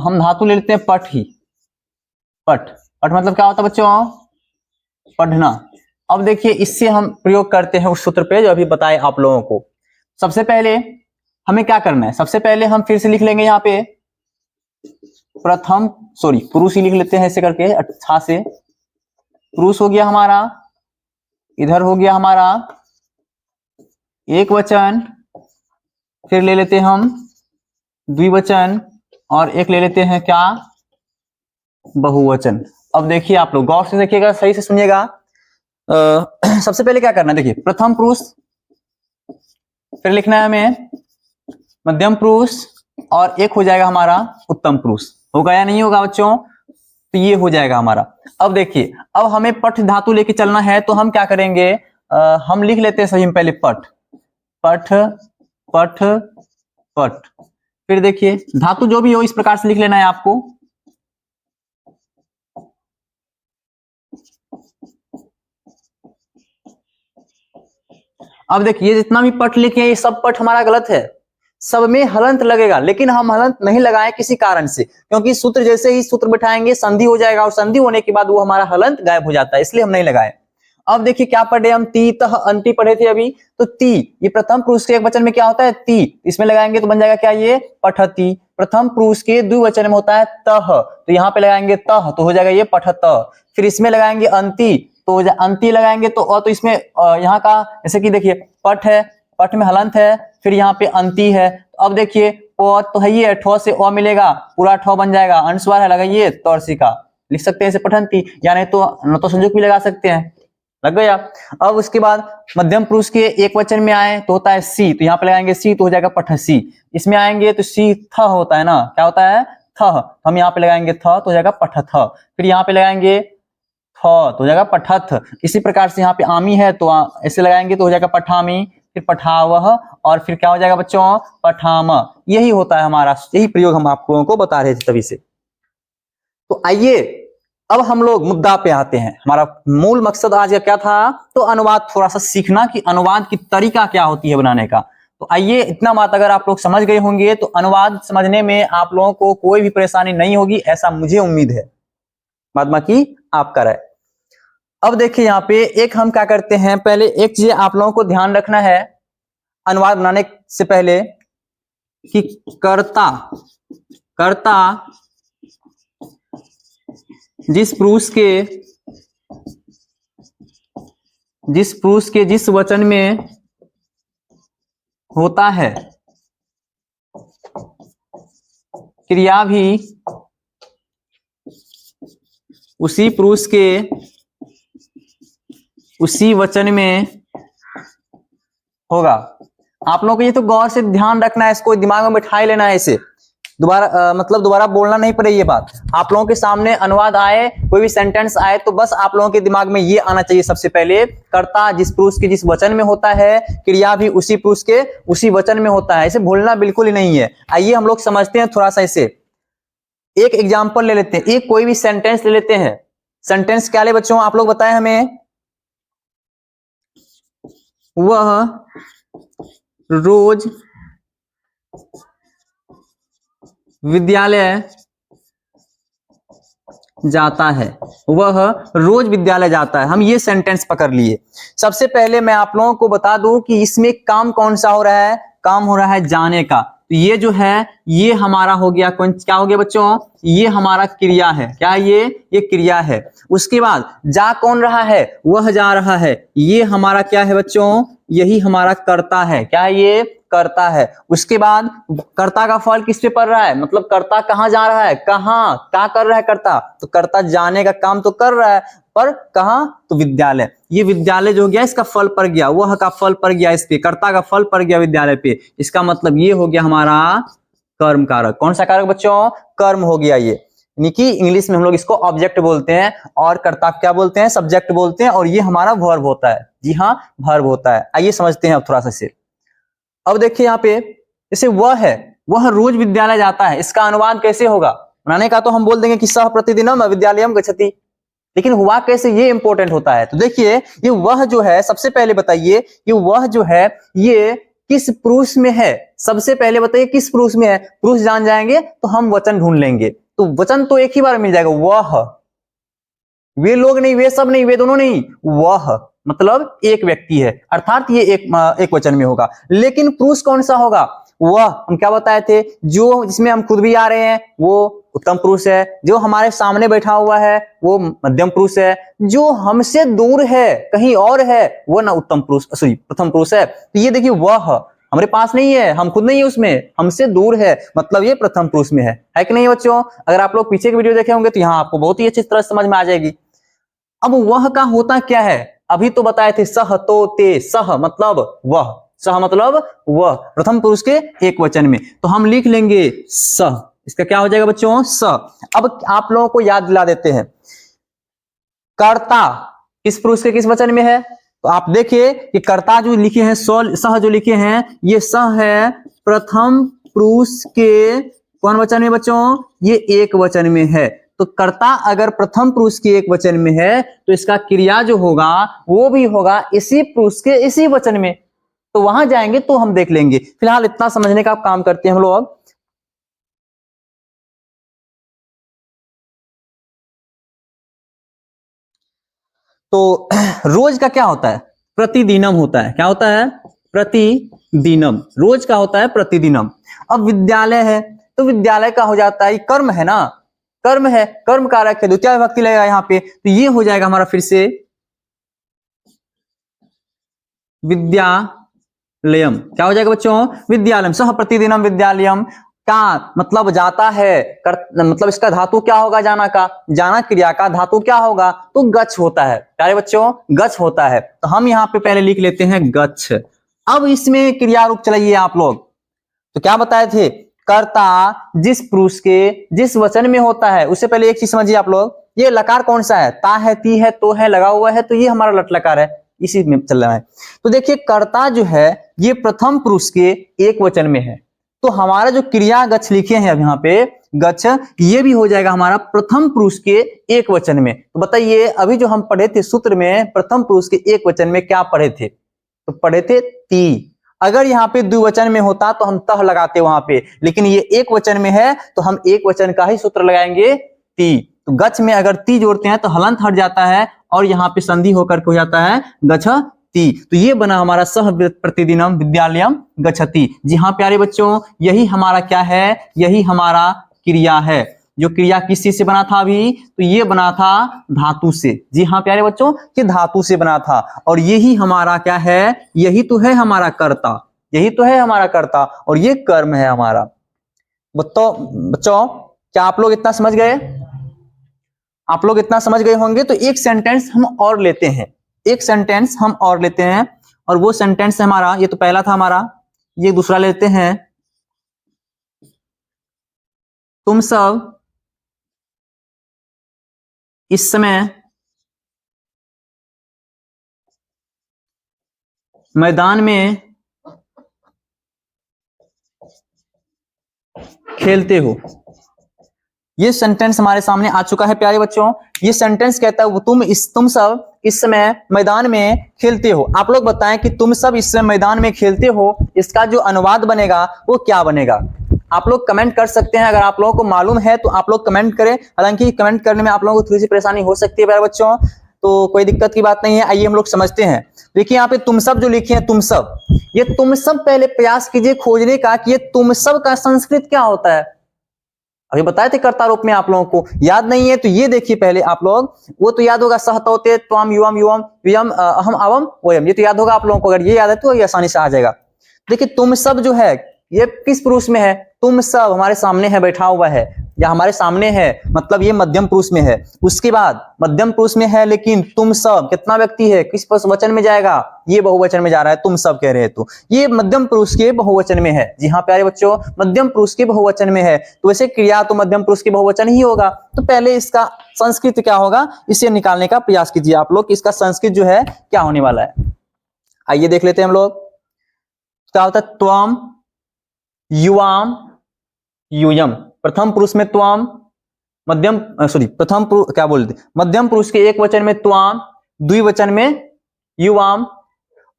[SPEAKER 1] हम धातु ले लेते हैं पठ ही, पठ। पठ मतलब क्या होता है बच्चों, पढ़ना। अब देखिए इससे हम प्रयोग करते हैं उस सूत्र पे जो अभी बताए आप लोगों को। सबसे पहले हमें क्या करना है, सबसे पहले हम फिर से लिख लेंगे यहाँ पे प्रथम, सॉरी पुरुष ही लिख लेते हैं ऐसे करके अच्छा से। पुरुष हो गया हमारा, इधर हो गया हमारा एक वचन, फिर ले लेते हैं हम द्विवचन, और एक ले लेते हैं क्या, बहुवचन। अब देखिए आप लोग गौर से देखिएगा, सही से सुनिएगा। सबसे पहले क्या करना है, देखिए प्रथम पुरुष, फिर लिखना है हमें मध्यम पुरुष, और एक हो जाएगा हमारा उत्तम पुरुष। होगा या नहीं होगा बच्चों, तो ये हो जाएगा हमारा। अब देखिए अब हमें पठ धातु लेके चलना है, तो हम क्या करेंगे, हम लिख लेते हैं सही में पहले पठ, पठ पठ पठ। फिर देखिए धातु जो भी हो इस प्रकार से लिख लेना है आपको। अब देखिए जितना भी पठ लिखे ये सब पठ हमारा गलत है, सब में हलंत लगेगा, लेकिन हम हलंत नहीं लगाए किसी कारण से, क्योंकि सूत्र जैसे ही सूत्र बैठाएंगे संधि हो जाएगा, और संधि होने के बाद वो हमारा हलंत गायब हो जाता है, इसलिए हम नहीं लगाए। अब देखिए क्या पढ़े हम, ती तह अंति पढ़े थे अभी। तो ती ये प्रथम पुरुष के एक वचन में क्या होता है, ती, इसमें लगाएंगे तो बन जाएगा क्या, ये पठती। प्रथम पुरुष के द्विवचन में होता है तह, तो यहाँ पे लगाएंगे तह, तो हो जाएगा ये पठत। फिर इसमें लगाएंगे अंति, तो अंति लगाएंगे तो इसमें यहाँ का जैसे कि देखिए पठ है, पठ में हलंत है, फिर यहाँ पे अंति है। अब देखिए प तो है ये, ठो से अ मिलेगा, पूरा ठो बन जाएगा, अनुस्वार है लगाइए तौरसी का, लिख सकते हैं इसे पठंती, या नहीं तो संयुक्त भी लगा सकते हैं, लग गया। अब उसके बाद मध्यम पुरुष के एक वचन में आए तो होता है सी, तो यहाँ पे लगाएंगे सी, तो हो जाएगा पठसी। इसमें आएंगे तो सी थ होता है ना, क्या होता है थ, हम यहाँ पे लगाएंगे थ, तो हो जाएगा पठथ। फिर यहाँ पे लगाएंगे थ, तो हो जाएगा पठथ। इसी प्रकार से यहाँ पे आमी है, तो ऐसे लगाएंगे तो हो जाएगा पठामी। फिर पठावह, और फिर क्या हो जाएगा बच्चों, पठाम। यही होता है हमारा, यही प्रयोग हम आप लोगों को बता रहे थे तभी से। तो आइए अब हम लोग मुद्दा पे आते हैं। हमारा मूल मकसद आज का क्या था, तो अनुवाद थोड़ा सा सीखना कि अनुवाद की तरीका क्या होती है बनाने का। तो आइए, इतना बात अगर आप लोग समझ गए होंगे तो अनुवाद समझने में आप लोगों को कोई भी परेशानी नहीं होगी, ऐसा मुझे उम्मीद है। बाद बाकी आपका राय। अब देखिए यहाँ पे एक हम क्या करते हैं, पहले एक चीज आप लोगों को ध्यान रखना है अनुवाद बनाने से पहले कि कर्ता जिस पुरुष के जिस वचन में होता है, क्रिया भी उसी पुरुष के उसी वचन में होगा। आप लोगों को ये तो गौर से ध्यान रखना है, इसको दिमाग में बैठा लेना है। इसे दोबारा मतलब दोबारा बोलना नहीं पड़े। ये बात आप लोगों के सामने अनुवाद आए, कोई भी सेंटेंस आए तो बस आप लोगों के दिमाग में ये आना चाहिए सबसे पहले, कर्ता जिस पुरुष के जिस वचन में होता है, क्रिया भी उसी पुरुष के उसी वचन में होता है। इसे भूलना बिल्कुल ही नहीं है। आइए हम लोग समझते हैं थोड़ा सा इसे। एक एग्जाम्पल ले लेते हैं, एक कोई भी सेंटेंस ले लेते हैं। सेंटेंस क्या ले बच्चों, आप लोग बताएं हमें। वह रोज विद्यालय जाता है, वह रोज विद्यालय जाता है। हम ये सेंटेंस पकड़ लिए। सबसे पहले मैं आप लोगों को बता दूं कि इसमें काम कौन सा हो रहा है, काम हो रहा है जाने का। तो ये जो है ये हमारा हो गया, कौन क्या हो गया बच्चों, ये हमारा क्रिया है। क्या ये क्रिया है। उसके बाद जा कौन रहा है, वह जा रहा है। ये हमारा क्या है बच्चों, यही हमारा कर्ता है। क्या है ये, कर्ता है। उसके बाद कर्ता का फल किस पे पड़ रहा है, मतलब कर्ता कहाँ जा रहा है, कहाँ क्या कर रहा है कर्ता, तो कर्ता जाने का काम तो कर रहा है, पर कहाँ, तो विद्यालय। ये विद्यालय जो हो गया इसका फल पड़ गया, वह का फल पड़ गया इस पे, कर्ता का फल पड़ गया विद्यालय पे। इसका मतलब ये हो गया हमारा कर्म कारक। कौन सा कारक बच्चों, कर्म हो गया ये। यानी कि इंग्लिश में हम लोग इसको ऑब्जेक्ट बोलते हैं और कर्ता क्या बोलते हैं, सब्जेक्ट बोलते हैं, और ये हमारा वर्ब होता है। जी हाँ, वर्ब होता है। आइए समझते हैं अब थोड़ा सा इसे। अब देखिए यहाँ पे जैसे वह है, वह रोज विद्यालय जाता है, इसका अनुवाद कैसे होगा बनाने का, तो हम बोल देंगे कि सह प्रतिदिनम विद्यालयम गच्छति। लेकिन हुआ कैसे, ये इंपॉर्टेंट होता है। तो देखिए ये वह जो है, सबसे पहले बताइए ये वह जो है ये किस पुरुष में है। सबसे पहले बताइए किस पुरुष में है। पुरुष जान जाएंगे तो हम वचन ढूंढ लेंगे। तो वचन तो एक ही बार मिल जाएगा, वह। वे लोग नहीं, वे सब नहीं, वे दोनों नहीं, वह मतलब एक व्यक्ति है, अर्थात ये एक वचन में होगा। लेकिन पुरुष कौन सा होगा, वह हम क्या बताए थे, जो जिसमें हम खुद भी आ रहे हैं वो उत्तम पुरुष है, जो हमारे सामने बैठा हुआ है वो मध्यम पुरुष है, जो हमसे दूर है कहीं और है वो ना उत्तम पुरुष सॉरी प्रथम पुरुष है। तो ये देखिए वह हमारे पास नहीं है, हम खुद नहीं है उसमें, हमसे दूर है, मतलब ये प्रथम पुरुष में है कि नहीं बच्चों। अगर आप लोग पीछे की वीडियो देखे होंगे तो यहाँ आपको बहुत ही अच्छी तरह समझ में आ जाएगी। अब वह का होता क्या है, अभी तो बताए थे सह तो ते, सह मतलब वह, सह मतलब वह, प्रथम पुरुष के एक वचन में। तो हम लिख लेंगे सह, इसका क्या हो जाएगा बच्चों, स। अब आप लोगों को याद दिला देते हैं कर्ता किस पुरुष के किस वचन में है। तो आप देखिए कि कर्ता जो लिखे हैं, सह जो लिखे हैं, ये सह है प्रथम पुरुष के कौन वचन में बच्चों, ये एक वचन में है। तो कर्ता अगर प्रथम पुरुष के एक वचन में है तो इसका क्रिया जो होगा वो भी होगा इसी पुरुष के इसी वचन में। तो वहां जाएंगे तो हम देख लेंगे। फिलहाल इतना समझने का काम करते हैं हम लोग। तो रोज का क्या होता है, प्रतिदिनम होता है। क्या होता है, प्रतिदिनम। रोज का होता है प्रतिदिनम। अब विद्यालय है तो विद्यालय का हो जाता है कर्म है ना, कर्म है, कर्म कारक है, द्वितीय विभक्ति लगेगा यहाँ पे। तो ये हो जाएगा हमारा फिर से विद्यालयम। क्या हो जाएगा बच्चों, विद्यालयम। सह प्रतिदिनम विद्यालयम का मतलब जाता है, मतलब इसका धातु क्या होगा, जाना का, जाना क्रिया का धातु क्या होगा, तो गच्छ होता है। प्यारे बच्चों गच्छ होता है। तो हम यहाँ पे पहले लिख लेते हैं गच्छ। अब इसमें क्रिया रूप चलाइए आप लोग। तो क्या बताए थे, कर्ता जिस पुरुष के जिस वचन में होता है। उससे पहले एक चीज समझिए आप लोग, ये लकार कौन सा है, ता है, ती है, तो है, लगा हुआ है, तो ये हमारा लट लकार है। इसी में चल रहा है। तो देखिए कर्ता जो है ये प्रथम पुरुष के एक वचन में है, तो हमारा जो क्रिया गच्छ लिखे हैं अब यहाँ पे गच्छ, ये भी हो जाएगा हमारा प्रथम पुरुष के एक वचन में। तो बताइए अभी जो हम पढ़े थे सूत्र में प्रथम पुरुष के एक वचन में क्या पढ़े थे, तो पढ़े थे ती। अगर यहाँ पे द्विवचन में होता तो हम तह लगाते वहां पे, लेकिन ये एक वचन में है तो हम एक वचन का ही सूत्र लगाएंगे ती। तो गच्छ में अगर ती जोड़ते हैं तो हलंत हट जाता है और यहाँ पे संधि होकर के हो जाता है गच्छति। तो ये बना हमारा सह प्रतिदिनम विद्यालयम गच्छति। जी हाँ प्यारे बच्चों, यही हमारा क्या है, यही हमारा क्रिया है। जो क्रिया किस चीज से बना था अभी, तो ये बना था धातु से। जी हाँ प्यारे बच्चों, ये धातु से बना था और यही हमारा क्या है, यही तो है हमारा कर्ता, यही तो है हमारा कर्ता और ये कर्म है हमारा। बच्चों क्या आप लोग इतना समझ गए? आप लोग इतना समझ गए होंगे। तो एक सेंटेंस हम और लेते हैं, एक सेंटेंस हम और लेते हैं और वो सेंटेंस है हमारा, ये तो पहला था हमारा, ये दूसरा लेते हैं। तुम सब इस समय मैदान में खेलते हो। ये सेंटेंस हमारे सामने आ चुका है प्यारे बच्चों। ये सेंटेंस कहता है तुम सब इस समय मैदान में खेलते हो। आप लोग बताएं कि तुम सब इस समय मैदान में खेलते हो, इसका जो अनुवाद बनेगा वो क्या बनेगा? आप लोग कमेंट कर सकते हैं, अगर आप लोगों को मालूम है तो आप लोग कमेंट करें। हालांकि कमेंट करने में आप लोगों को थोड़ी सी परेशानी हो सकती है प्यारे बच्चों, तो कोई दिक्कत की बात नहीं है। आइए हम लोग समझते हैं। देखिए यहाँ पे तुम सब जो लिखे हैं, तुम सब, ये तुम सब पहले प्रयास कीजिए खोजने का कि ये तुम सब का संस्कृत क्या होता है। अभी बताए थे कर्ता रूप में, आप लोगों को याद नहीं है तो ये देखिए पहले आप लोग, वो तो याद होगा सहतौते त्वम युवम युवम वियम अहम अवम वयम, ये तो याद होगा आप लोगों को। अगर ये याद है तो ये आसानी से आ जाएगा। देखिए तुम सब जो है ये किस पुरुष में है? तुम सब हमारे सामने है, बैठा हुआ है या हमारे सामने है, मतलब ये मध्यम पुरुष में है। उसके बाद मध्यम पुरुष में है, लेकिन तुम सब कितना व्यक्ति है, किस वचन में जाएगा? ये बहुवचन में जा रहा है, तुम सब कह रहे हैं तो ये मध्यम पुरुष के बहुवचन में है। जी हाँ प्यारे बच्चों, मध्यम पुरुष के बहुवचन में है, तो वैसे क्रिया तो मध्यम पुरुष के बहुवचन ही होगा। तो पहले इसका संस्कृत क्या होगा, इसे निकालने का प्रयास कीजिए आप लोग, इसका संस्कृत जो है क्या होने वाला है। आइए देख लेते हैं हम लोग। क्या होता है? त्वम युवाम यूयम, प्रथम पुरुष में त्वाम, मध्यम प्रथम पुरुष क्या बोलते, मध्यम पुरुष के एक वचन में त्वाम, द्विवचन में युवाम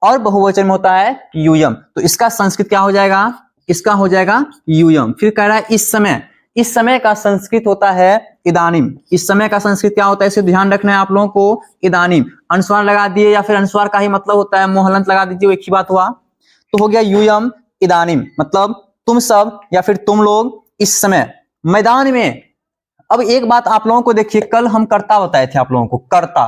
[SPEAKER 1] और बहुवचन में होता है यूयम। तो इसका संस्कृत क्या हो जाएगा? इसका हो जाएगा यूयम। फिर कह रहा है इस समय, इस समय का संस्कृत होता है इदानीम। इस समय का संस्कृत क्या होता है, इसे ध्यान रखना है आप लोगों को। इदानीम अनुस्वार लगा दिए या फिर अनुस्वार का ही मतलब होता है मोहलंत लगा दीजिए, वो एक ही बात हुआ। तो हो गया यूयम इदानीम, मतलब तुम सब या फिर तुम लोग इस समय मैदान में। अब एक बात आप लोगों को देखिए, कल हम कर्ता बताए थे आप लोगों को, कर्ता।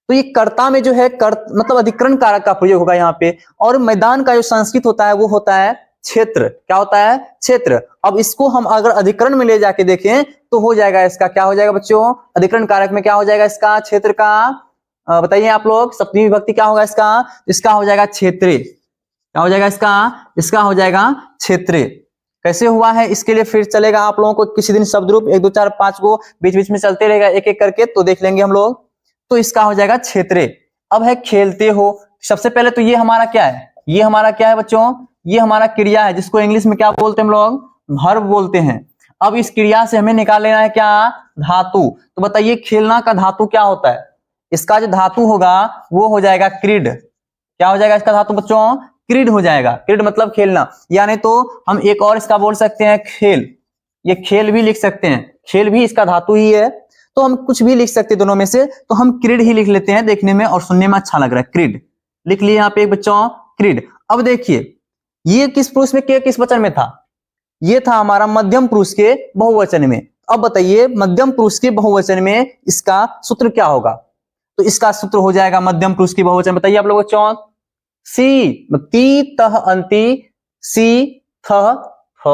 [SPEAKER 1] तो ये कर्ता में जो है मतलब अधिकरण कारक का प्रयोग होगा यहाँ पे। और मैदान का जो संस्कृत होता है वो होता है क्षेत्र। क्या होता है? क्षेत्र। अब इसको हम अगर अधिकरण में ले जाके देखें तो हो जाएगा इसका क्या हो जाएगा बच्चों, अधिकरण कारक में क्या हो जाएगा इसका, क्षेत्र का। बताइए आप लोग, सप्तमी विभक्ति क्या होगा इसका? इसका हो जाएगा क्षेत्रे। क्या हो जाएगा इसका? इसका हो जाएगा क्षेत्रे। कैसे हुआ है इसके लिए फिर चलेगा आप लोगों को किसी दिन शब्द रूप 1 2 4 5 को बीच बीच में चलते रहेगा एक एक करके, तो देख लेंगे हम लोग। तो इसका हो जाएगा क्षेत्रे। अब है खेलते हो। सबसे पहले तो ये हमारा क्या है, ये हमारा क्या है बच्चों, ये हमारा क्रिया है, जिसको इंग्लिश में क्या बोलते हैं हम लोग, वर्ब बोलते हैं। अब इस क्रिया से हमें निकाल लेना है क्या, धातु। तो बताइए खेलना का धातु क्या होता है? इसका जो धातु होगा वो हो जाएगा क्रीड। क्या हो जाएगा इसका धातु बच्चों? क्रीड हो जाएगा। क्रीड मतलब खेलना, यानी तो हम एक और इसका बोल सकते हैं खेल। ये खेल भी लिख सकते हैं, खेल भी इसका धातु ही है। तो हम कुछ भी लिख सकते हैं दोनों में से, तो हम क्रीड ही लिख लेते हैं, देखने में और सुनने में अच्छा लग रहा है। क्रीड लिख लिए यहाँ पे बच्चों, क्रीड। अब देखिए ये किस पुरुष में, के किस वचन में था? ये था हमारा मध्यम पुरुष के बहुवचन में। अब बताइए मध्यम पुरुष के बहुवचन में इसका सूत्र क्या होगा? तो इसका सूत्र हो जाएगा मध्यम पुरुष के बहुवचन, बताइए आप लोग बच्चों, सी ती तह अंति सी थ थ,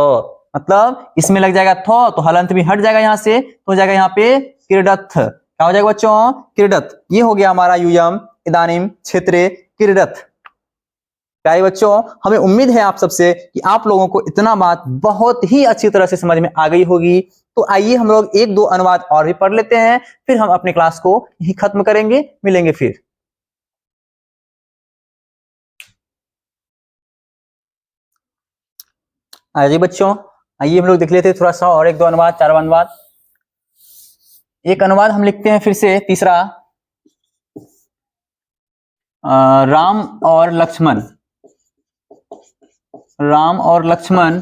[SPEAKER 1] मतलब इसमें लग जाएगा थ, तो हलंत भी हट जाएगा यहां से, तो हो जाएगा यहाँ पे क्रीडथ। क्या हो जाएगा बच्चों? क्रीडथ। ये हो गया हमारा यूयम इदानीम क्षेत्रे क्रीडथ। प्यारे बच्चों, हमें उम्मीद है आप सबसे कि आप लोगों को इतना बात बहुत ही अच्छी तरह से समझ में आ गई होगी। तो आइए हम लोग 1 2 अनुवाद और भी पढ़ लेते हैं, फिर हम अपने क्लास को यही खत्म करेंगे। मिलेंगे फिर। आइए बच्चों, आइए हम लोग देख लेते हैं थोड़ा सा और एक दो अनुवाद, चार अनुवाद। एक अनुवाद हम लिखते हैं फिर से, तीसरा, राम और लक्ष्मण। राम और लक्ष्मण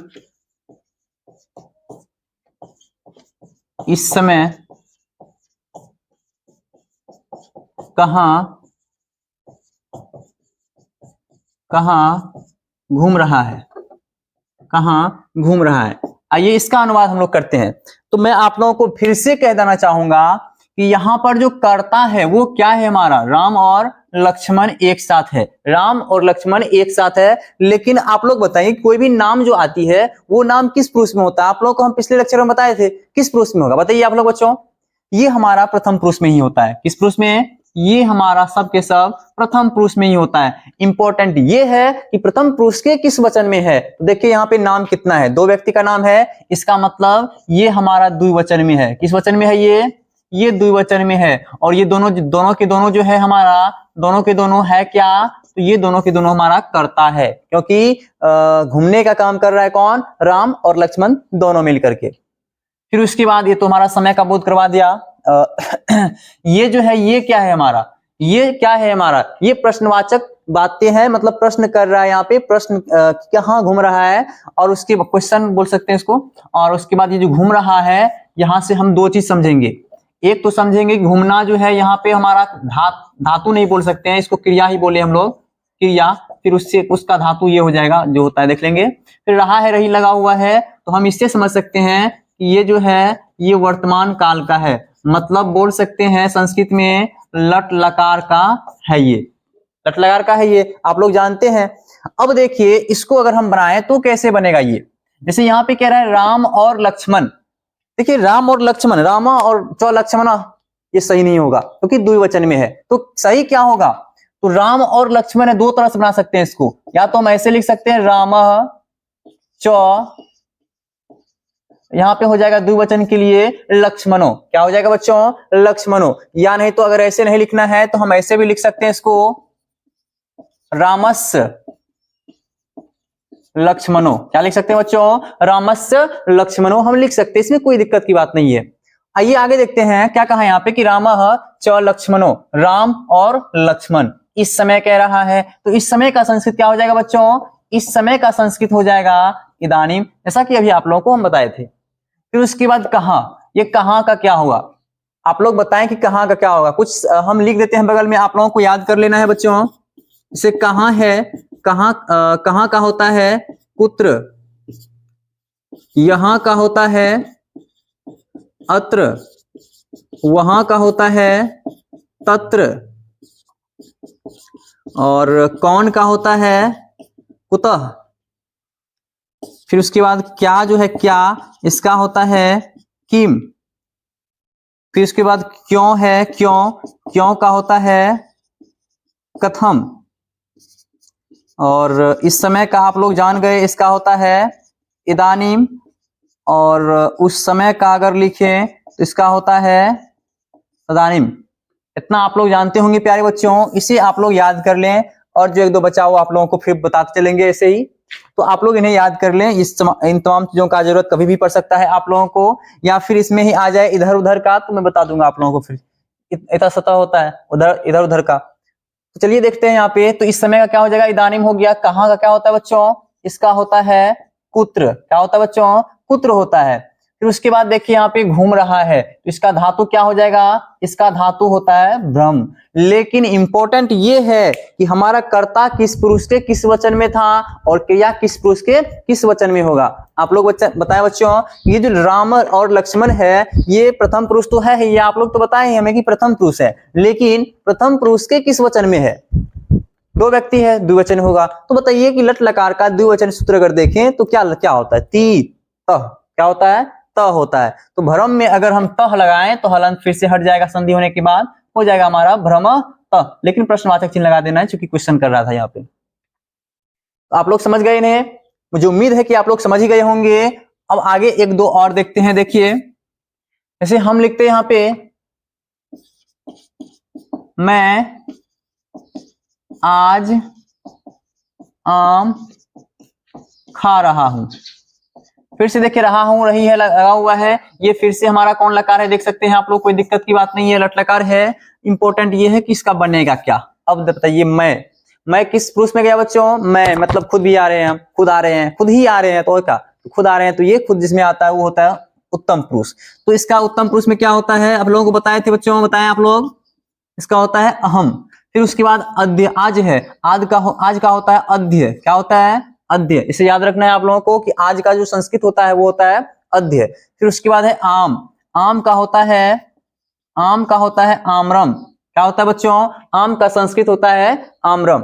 [SPEAKER 1] इस समय कहाँ घूम रहा है, कहाँ घूम रहा है। आइए इसका अनुवाद हम लोग करते हैं। तो मैं आप लोगों को फिर से कह देना चाहूंगा कि यहाँ पर जो कर्ता है वो क्या है, हमारा राम और लक्ष्मण एक साथ है। राम और लक्ष्मण एक साथ है, लेकिन आप लोग बताइए कोई भी नाम जो आती है वो नाम किस पुरुष में होता है? आप लोगों को हम पिछले लेक्चर में बताए थे किस पुरुष में होगा, बताइए आप लोग बच्चों। ये हमारा प्रथम पुरुष में ही होता है। किस पुरुष में? ये हमारा सब के सब प्रथम पुरुष में ही होता है। इंपॉर्टेंट ये है कि प्रथम पुरुष के किस वचन में है। तो देखिए यहाँ पे नाम कितना है, दो व्यक्ति का नाम है, इसका मतलब ये हमारा द्विवचन में है। किस वचन में है ये द्विवचन में है। और ये दोनों के दोनों जो है हमारा, दोनों के दोनों है क्या? तो ये दोनों के दोनों हमारा कर्ता है, क्योंकि घूमने का काम कर रहा है कौन? राम और लक्ष्मण दोनों मिलकर के। फिर उसके बाद ये तो हमारा समय का बोध करवा दिया। ये जो है ये क्या है हमारा? ये क्या है हमारा? ये प्रश्नवाचक बातें हैं, मतलब प्रश्न कर रहा है यहाँ पे, प्रश्न कहाँ घूम रहा है, और उसके क्वेश्चन बोल सकते हैं इसको। और उसके बाद ये जो घूम रहा है, यहाँ से हम दो चीज समझेंगे। एक तो समझेंगे घूमना जो है यहाँ पे हमारा धातु नहीं बोल सकते हैं, इसको क्रिया ही बोले हम लोग, क्रिया। फिर उससे उसका धातु ये हो जाएगा जो होता है, देख लेंगे। फिर रहा है, रही लगा हुआ है, तो हम इससे समझ सकते हैं कि ये जो है ये वर्तमान काल का है, मतलब बोल सकते हैं संस्कृत में लट लकार का है। ये लट लकार का है, ये आप लोग जानते हैं। अब देखिए इसको अगर हम बनाएं तो कैसे बनेगा ये। जैसे यहाँ पे कह रहा है राम और लक्ष्मण। देखिए राम और लक्ष्मण, रामा और च लक्ष्मणा, ये सही नहीं होगा क्योंकि द्विवचन में है। तो सही क्या होगा? तो राम और लक्ष्मण है, दो तरह से बना सकते हैं इसको। या तो हम ऐसे लिख सकते हैं राम च, यहां पे हो जाएगा द्विवचन के लिए लक्ष्मणों। क्या हो जाएगा बच्चों? लक्ष्मणों। या नहीं तो अगर ऐसे नहीं लिखना है तो हम ऐसे भी लिख सकते हैं इसको, रामस्य लक्ष्मणों। क्या लिख सकते हैं बच्चों? रामस्य लक्ष्मणों हम लिख सकते हैं, इसमें कोई दिक्कत की बात नहीं है। आइए आगे देखते हैं क्या कहा यहाँ पे कि रामः च लक्ष्मणों, राम और लक्ष्मण इस समय कह रहा है। तो इस समय का संस्कृत क्या हो जाएगा बच्चों? इस समय का संस्कृत हो जाएगा इदानीम, जैसा कि अभी आप लोगों को हम बताए थे। फिर उसके बाद कहाँ, ये कहाँ का क्या होगा? आप लोग बताएं कि कहाँ का क्या होगा। कुछ हम लिख देते हैं बगल में, आप लोगों को याद कर लेना है बच्चों। इसे कहाँ है, कहाँ का होता है कुत्र, यहां का होता है अत्र, वहां का होता है तत्र, और कौन का होता है कुतः। फिर उसके बाद क्या जो है क्या, इसका होता है किम। फिर उसके बाद क्यों है, क्यों का होता है कथम। और इस समय का आप लोग जान गए, इसका होता है इदानीम। और उस समय का अगर लिखें तो इसका होता है तदानीम। इतना आप लोग जानते होंगे प्यारे बच्चों, इसे आप लोग याद कर लें। और जो एक दो बचा हुआ आप लोगों को फिर बताते चलेंगे ऐसे ही, तो आप लोग इन्हें याद कर लें। इन तमाम चीजों का जरूरत कभी भी पड़ सकता है आप लोगों को, या फिर इसमें ही आ जाए इधर उधर का, तो मैं बता दूंगा आप लोगों को। फिर इतना सतह होता है उधर इधर उधर का। तो चलिए देखते हैं यहाँ पे। तो इस समय का क्या हो जाएगा? इदानीम हो गया। कहाँ का क्या होता है बच्चों? इसका होता है कुत्र। क्या होता है बच्चों? कुत्र होता है। फिर उसके बाद देखिए यहाँ पे घूम रहा है, तो इसका धातु क्या हो जाएगा? इसका धातु होता है भ्रम। लेकिन इंपॉर्टेंट ये है कि हमारा कर्ता किस पुरुष के किस वचन में था और क्रिया किस पुरुष के किस वचन में होगा। आप लोग बताए बच्चों, ये जो राम और लक्ष्मण है ये प्रथम पुरुष तो है ही, ये आप लोग तो बताए हमें कि प्रथम पुरुष है, लेकिन प्रथम पुरुष के किस वचन में है? दो व्यक्ति है, द्विवचन होगा। तो बताइए कि लट लकार का द्विवचन सूत्र अगर देखें तो क्या क्या होता है? ती तह। क्या होता है? त होता है। तो भ्रम में अगर हम तह लगाएं तो हलंत फिर से हट जाएगा, संधि होने के बाद हो जाएगा हमारा भ्रम तह, लेकिन प्रश्नवाचक चिन्ह लगा देना है क्योंकि क्वेश्चन कर रहा था यहाँ पे। तो आप लोग समझ गए इन्हें, मुझे उम्मीद है कि आप लोग समझ ही गए होंगे। अब आगे एक दो और देखते हैं। देखिए जैसे हम लिखते हैं यहाँ पे, मैं आज आम खा रहा हूं। फिर से देखिए रहा हूं, रही है, लगा हुआ है, ये फिर से हमारा कौन लकार है, देख सकते हैं आप लोग, कोई दिक्कत की बात नहीं है, लट लकार है। इंपॉर्टेंट ये है कि इसका बनेगा क्या। अब बताइए मैं किस पुरुष में गया बच्चों, मैं मतलब खुद भी आ रहे हैं, खुद आ रहे हैं, खुद ही आ रहे हैं, तो और क्या, तो खुद आ रहे हैं, तो ये खुद जिसमें आता है वो होता है उत्तम पुरुष। तो इसका उत्तम पुरुष में क्या होता है, आप लोगों को बताए थे बच्चों, बताएं आप लोग, इसका होता है अहम। फिर उसके बाद अध्य, आज है, आज का होता है अध्य, क्या होता है, अध्य। इसे याद रखना है आप लोगों को कि आज का जो संस्कृत होता है वो होता है अध्य। फिर उसके बाद है आम, आम का होता है आम्रम, क्या होता है बच्चों, आम का संस्कृत होता है आम्रम।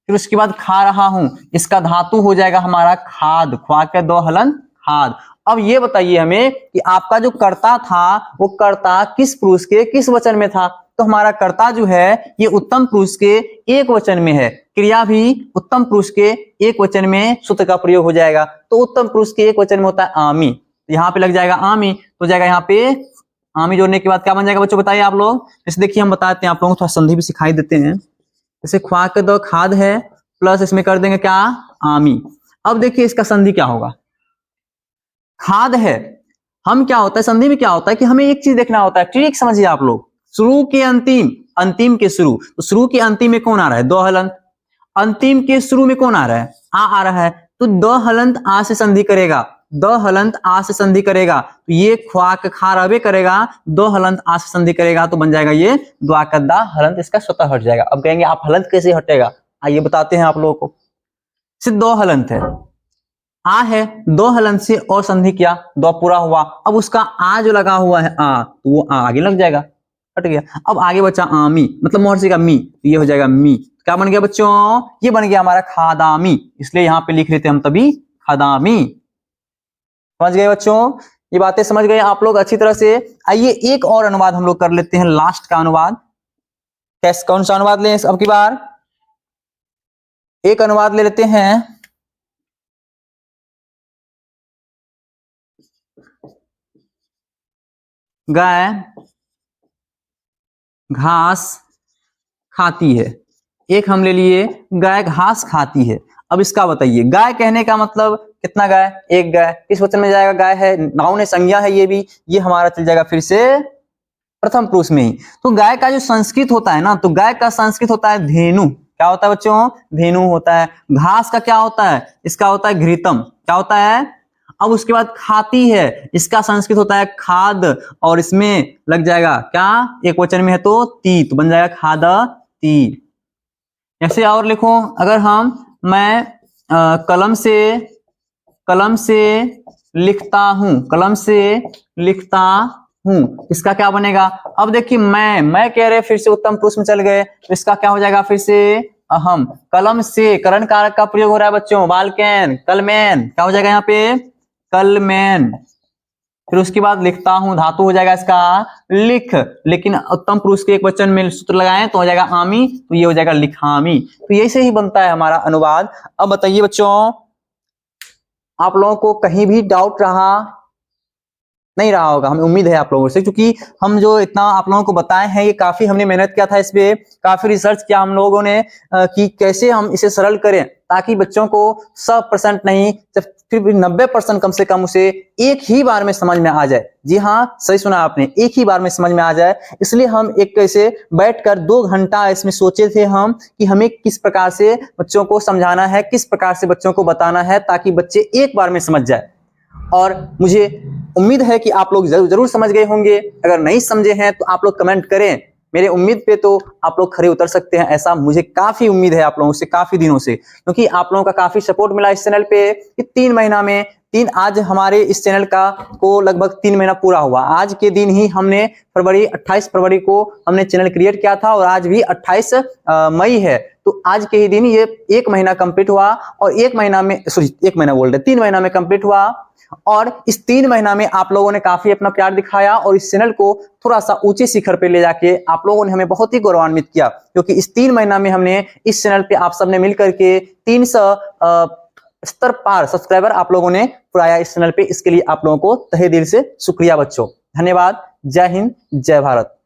[SPEAKER 1] फिर उसके बाद खा रहा हूं, इसका धातु हो जाएगा हमारा खाद, ख्वा के दो हलन खाद। अब ये बताइए हमें कि आपका जो कर्ता था वो कर्ता किस पुरुष के किस वचन में था, तो हमारा कर्ता जो है ये उत्तम पुरुष के एक वचन में है, क्रिया भी उत्तम पुरुष के एक वचन में सूत्र का प्रयोग हो जाएगा। तो उत्तम पुरुष के एक वचन में होता है आमी, तो यहाँ पे लग जाएगा आमी, तो जाएगा यहाँ पे आमी जोड़ने के बाद क्या बन जाएगा बच्चों, बताइए आप लोग। जैसे देखिए हम बताते हैं आप लोगों को, थोड़ा संधि भी सिखाई देते हैं। जैसे ख्वा के दो खाद है, प्लस इसमें कर देंगे क्या, आमी। अब देखिए इसका संधि क्या होगा, खाद है, हम क्या होता है संधि में क्या होता है कि हमें एक चीज देखना होता है, ट्रिक समझिए आप लोग, शुरू के अंतिम, अंतिम के शुरू, तो शुरू के अंतिम में कौन आ रहा है, दो हलंत, अंतिम के शुरू में कौन आ रहा है, आ रहा है, तो दो हलंत आ से संधि करेगा, दो हलंत आ से संधि करेगा, तो ये ख्वाक खा रवे करेगा, दो हलंत आ से संधि करेगा, तो बन जाएगा ये द्वाकदा हलंत, इसका स्वतः हट जाएगा। अब कहेंगे आप हलंत कैसे हटेगा, आइए बताते हैं आप लोगों को। सिर्फ दो हलंत है, आ है, दो हलंत से और संधि किया, दो पूरा हुआ, अब उसका आ जो लगा हुआ है आ, तो वो आ आगे लग जाएगा, हट गया। अब आगे बचा आमी, मतलब मोहर्षि का मी, तो ये हो जाएगा मी, क्या बन गया बच्चों, ये बन गया हमारा खादामी, इसलिए यहां पे लिख लेते हैं हम तभी खादामी। समझ गए बच्चों, ये बातें समझ गए आप लोग अच्छी तरह से। आइए एक और अनुवाद हम लोग कर लेते हैं, लास्ट का अनुवाद। कैसे, कौन सा अनुवाद लें अब की बार, एक अनुवाद ले लेते हैं, गाय घास खाती है, एक हम ले लिए गाय घास खाती है। अब इसका बताइए, गाय कहने का मतलब कितना गाय, एक गाय, किस वचन में जाएगा, गाय है, नाउन है, संज्ञा है, ये भी, ये हमारा चल जाएगा फिर से प्रथम पुरुष में ही। तो गाय का जो संस्कृत होता है ना, तो गाय का संस्कृत होता है धेनु, क्या होता है बच्चों, धेनु होता है। घास का क्या होता है, इसका होता है घृतम, क्या होता है। अब उसके बाद खाती है, इसका संस्कृत होता है खाद, और इसमें लग जाएगा क्या, एक वचन में है तो ती, तो बन जाएगा खाद ती। ऐसे और लिखो, अगर मैं कलम से लिखता हूं, कलम से लिखता हूं, इसका क्या बनेगा। अब देखिए मैं कह रहे फिर से उत्तम पुरुष में चल गए, तो इसका क्या हो जाएगा फिर से अहम। कलम से करण कारक का प्रयोग हो रहा है बच्चों, बालकैन, कलमैन, क्या हो जाएगा यहाँ पे कलमैन। फिर उसके बाद लिखता हूं, धातु हो जाएगा इसका लिख, लेकिन उत्तम पुरुष के एक वचन में सूत्र लगाएं तो हो जाएगा आमी, तो ये हो जाएगा लिखामी। तो ये से ही बनता है हमारा अनुवाद। अब बताइए बच्चों, आप लोगों को कहीं भी डाउट नहीं रहा होगा, हमें उम्मीद है आप लोगों से, क्योंकि हम जो इतना आप लोगों को बताए हैं ये काफी हमने मेहनत किया था, इस पे काफी रिसर्च किया हम लोगों ने कि कैसे हम इसे सरल करें, ताकि बच्चों को 100% नहीं, फिर भी 90% कम से कम उसे एक ही बार में समझ में आ जाए। जी हाँ, सही सुना आपने, एक ही बार में समझ में आ जाए। इसलिए हम एक ऐसे बैठकर 2 घंटा इसमें सोचे थे हम कि हमें किस प्रकार से बच्चों को समझाना है, किस प्रकार से बच्चों को बताना है, ताकि बच्चे एक बार में समझ जाए। और मुझे उम्मीद है कि आप लोग जरूर समझ गए होंगे। अगर नहीं समझे हैं तो आप लोग कमेंट करें, मेरे उम्मीद पे तो आप लोग खरे उतर सकते हैं, ऐसा मुझे काफी उम्मीद है आप लोगों से, काफी दिनों से, क्योंकि आप लोगों का काफी सपोर्ट मिला इस चैनल पे कि 3 महीना में आज हमारे इस चैनल का को लगभग 3 महीना पूरा हुआ। आज के दिन ही हमने 28 फरवरी को हमने चैनल क्रिएट किया था, और आज भी 28 मई है, तो आज के ही दिन ये 1 महीना कंप्लीट हुआ, और 1 महीना में, सॉरी 1 महीना बोल रहे, 3 महीना में कंप्लीट हुआ। और इस 3 महीना में आप लोगों ने काफी अपना प्यार दिखाया, और इस चैनल को थोड़ा सा ऊंचे शिखर पे ले जाके आप लोगों ने हमें बहुत ही गौरवान्वित किया, क्योंकि इस 3 महीना में हमने इस चैनल पे आप सबने मिलकर के 300 स्तर पार सब्सक्राइबर आप लोगों ने पुराया इस चैनल पे। इसके लिए आप लोगों को तहे दिल से शुक्रिया बच्चों, धन्यवाद। जय हिंद, जय भारत।